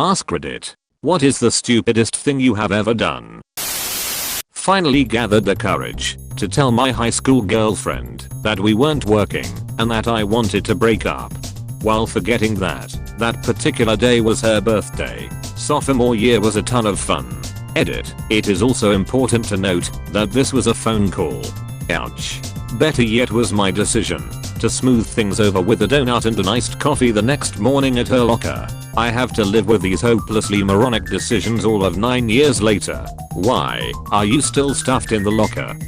Ask Reddit. What is the stupidest thing you have ever done? Finally gathered the courage to tell my high school girlfriend that we weren't working and that I wanted to break up. While forgetting that particular day was her birthday. Sophomore year was a ton of fun. Edit. It is also important to note that this was a phone call. Ouch. Better yet was my decision to smooth things over with a donut and an iced coffee the next morning at her locker. I have to live with these hopelessly moronic decisions all of 9 years later. Why are you still stuffed in the locker?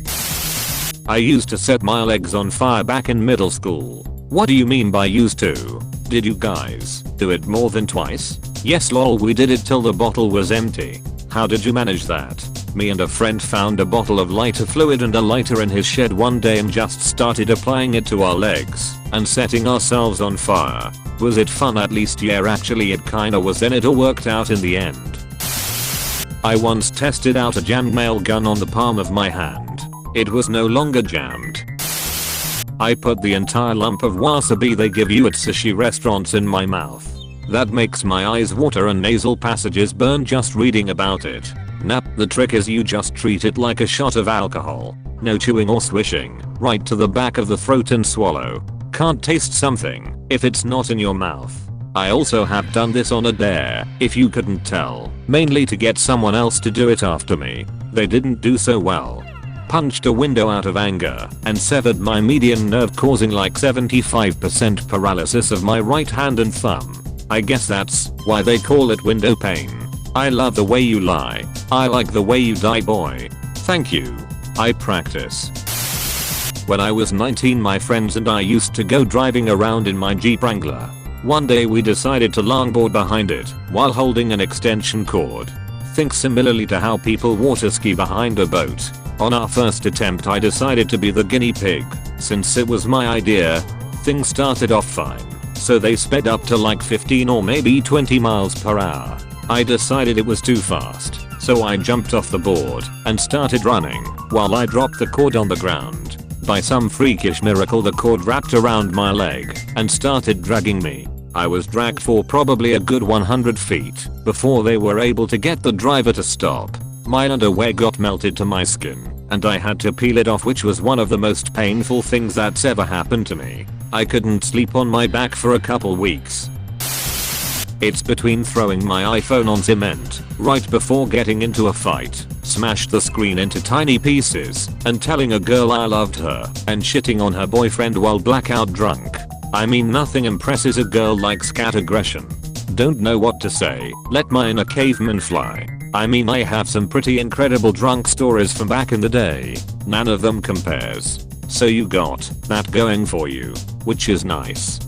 I used to set my legs on fire back in middle school. What do you mean by used to? Did you guys do it more than twice? Yes lol, we did it till the bottle was empty. How did you manage that? Me and a friend found a bottle of lighter fluid and a lighter in his shed one day and just started applying it to our legs and setting ourselves on fire. Was it fun? At least yeah, actually it kinda was, then it all worked out in the end. I once tested out a jammed nail gun on the palm of my hand. It was no longer jammed. I put the entire lump of wasabi they give you at sushi restaurants in my mouth. That makes my eyes water and nasal passages burn just reading about it. Nah, the trick is you just treat it like a shot of alcohol. No chewing or swishing, right to the back of the throat and swallow. Can't taste something if it's not in your mouth. I also have done this on a dare, if you couldn't tell, mainly to get someone else to do it after me. They didn't do so well. Punched a window out of anger and severed my median nerve, causing like 75% paralysis of my right hand and thumb. I guess that's why they call it window pane. I love the way you lie. I like the way you die, boy. Thank you. I practice. When I was 19, my friends and I used to go driving around in my Jeep Wrangler. One day we decided to longboard behind it while holding an extension cord. Think similarly to how people water ski behind a boat. On our first attempt I decided to be the guinea pig. Since it was my idea, things started off fine. So they sped up to like 15 or maybe 20 miles per hour. I decided it was too fast, so I jumped off the board and started running while I dropped the cord on the ground. By some freakish miracle the cord wrapped around my leg and started dragging me. I was dragged for probably a good 100 feet before they were able to get the driver to stop. My underwear got melted to my skin and I had to peel it off, which was one of the most painful things that's ever happened to me. I couldn't sleep on my back for a couple weeks. It's between throwing my iPhone on cement right before getting into a fight, smashed the screen into tiny pieces, and telling a girl I loved her, and shitting on her boyfriend while blackout drunk. I mean, nothing impresses a girl like scat aggression. Don't know what to say, let my inner caveman fly. I mean, I have some pretty incredible drunk stories from back in the day. None of them compares. So you got that going for you, which is nice.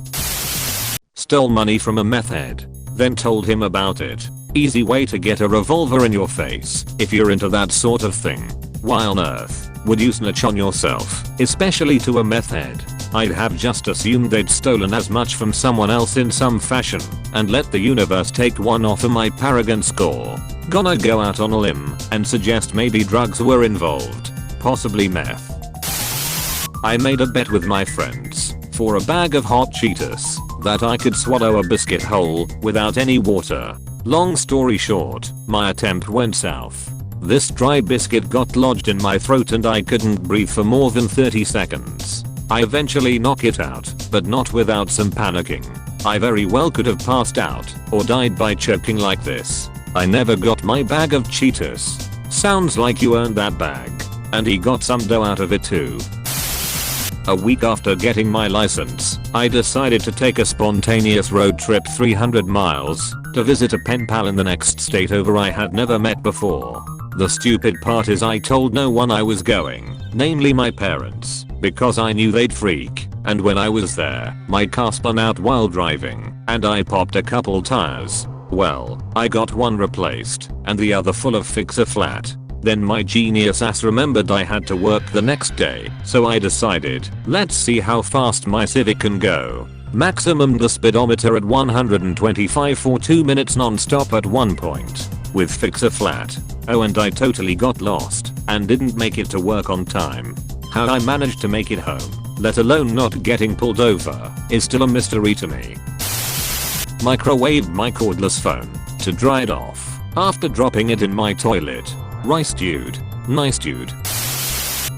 Stole money from a meth head, then told him about it. Easy way to get a revolver in your face if you're into that sort of thing. Why on earth would you snitch on yourself, especially to a meth head? I'd have just assumed they'd stolen as much from someone else in some fashion and let the universe take one off of my Paragon score. Gonna go out on a limb and suggest maybe drugs were involved, possibly meth. I made a bet with my friends for a bag of hot Cheetos that I could swallow a biscuit whole without any water. Long story short, my attempt went south. This dry biscuit got lodged in my throat and I couldn't breathe for more than 30 seconds. I eventually knocked it out, but not without some panicking. I very well could have passed out or died by choking like this. I never got my bag of Cheetos. Sounds like you earned that bag. And he got some dough out of it too. A week after getting my license, I decided to take a spontaneous road trip 300 miles to visit a pen pal in the next state over I had never met before. The stupid part is I told no one I was going, namely my parents, because I knew they'd freak, and when I was there, my car spun out while driving, and I popped a couple tires. Well, I got one replaced, and the other full of fix-a-flat. Then my genius ass remembered I had to work the next day, so I decided, let's see how fast my Civic can go. Maximum the speedometer at 125 for 2 minutes non-stop at one point, with fix-a-flat. Oh, and I totally got lost, and didn't make it to work on time. How I managed to make it home, let alone not getting pulled over, is still a mystery to me. Microwaved my cordless phone to dry it off after dropping it in my toilet. Rice dude. Nice dude.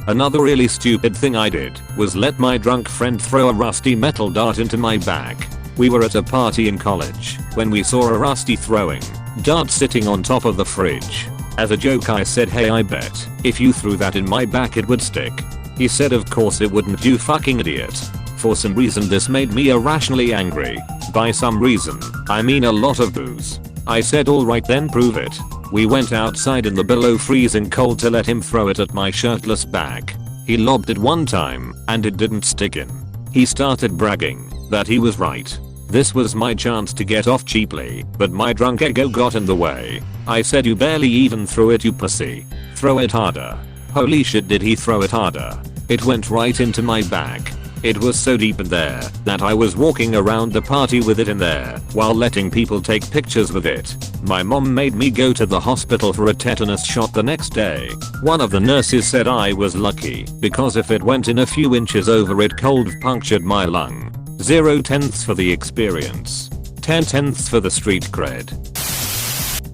Another really stupid thing I did was let my drunk friend throw a rusty metal dart into my bag. We were at a party in college when we saw a rusty throwing dart sitting on top of the fridge. As a joke I said, hey, I bet if you threw that in my bag it would stick. He said of course it wouldn't, you fucking idiot. For some reason this made me irrationally angry. By some reason, I mean a lot of booze. I said alright then, prove it. We went outside in the below freezing cold to let him throw it at my shirtless bag. He lobbed it one time and it didn't stick in. He started bragging that he was right. This was my chance to get off cheaply, but my drunk ego got in the way. I said, you barely even threw it, you pussy. Throw it harder. Holy shit, did he throw it harder? It went right into my bag. It was so deep in there that I was walking around the party with it in there while letting people take pictures with it. My mom made me go to the hospital for a tetanus shot the next day. One of the nurses said I was lucky because if it went in a few inches over it cold punctured my lung. 0 tenths for the experience. 10 tenths for the street cred.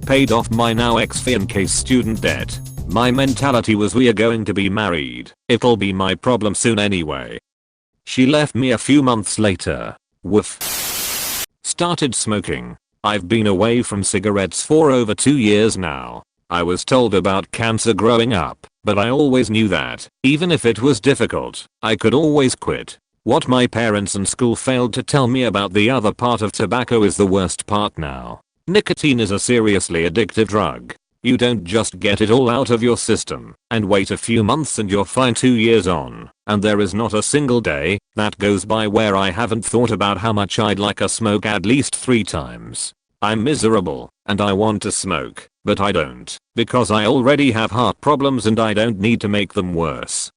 Paid off my now ex-fiancé student debt. My mentality was, we are going to be married. It'll be my problem soon anyway. She left me a few months later. Woof. Started smoking. I've been away from cigarettes for over 2 years now. I was told about cancer growing up, but I always knew that, even if it was difficult, I could always quit. What my parents and school failed to tell me about the other part of tobacco is the worst part now. Nicotine is a seriously addictive drug. You don't just get it all out of your system and wait a few months and you're fine 2 years on, and there is not a single day that goes by where I haven't thought about how much I'd like a smoke at least 3 times. I'm miserable and I want to smoke, but I don't because I already have heart problems and I don't need to make them worse.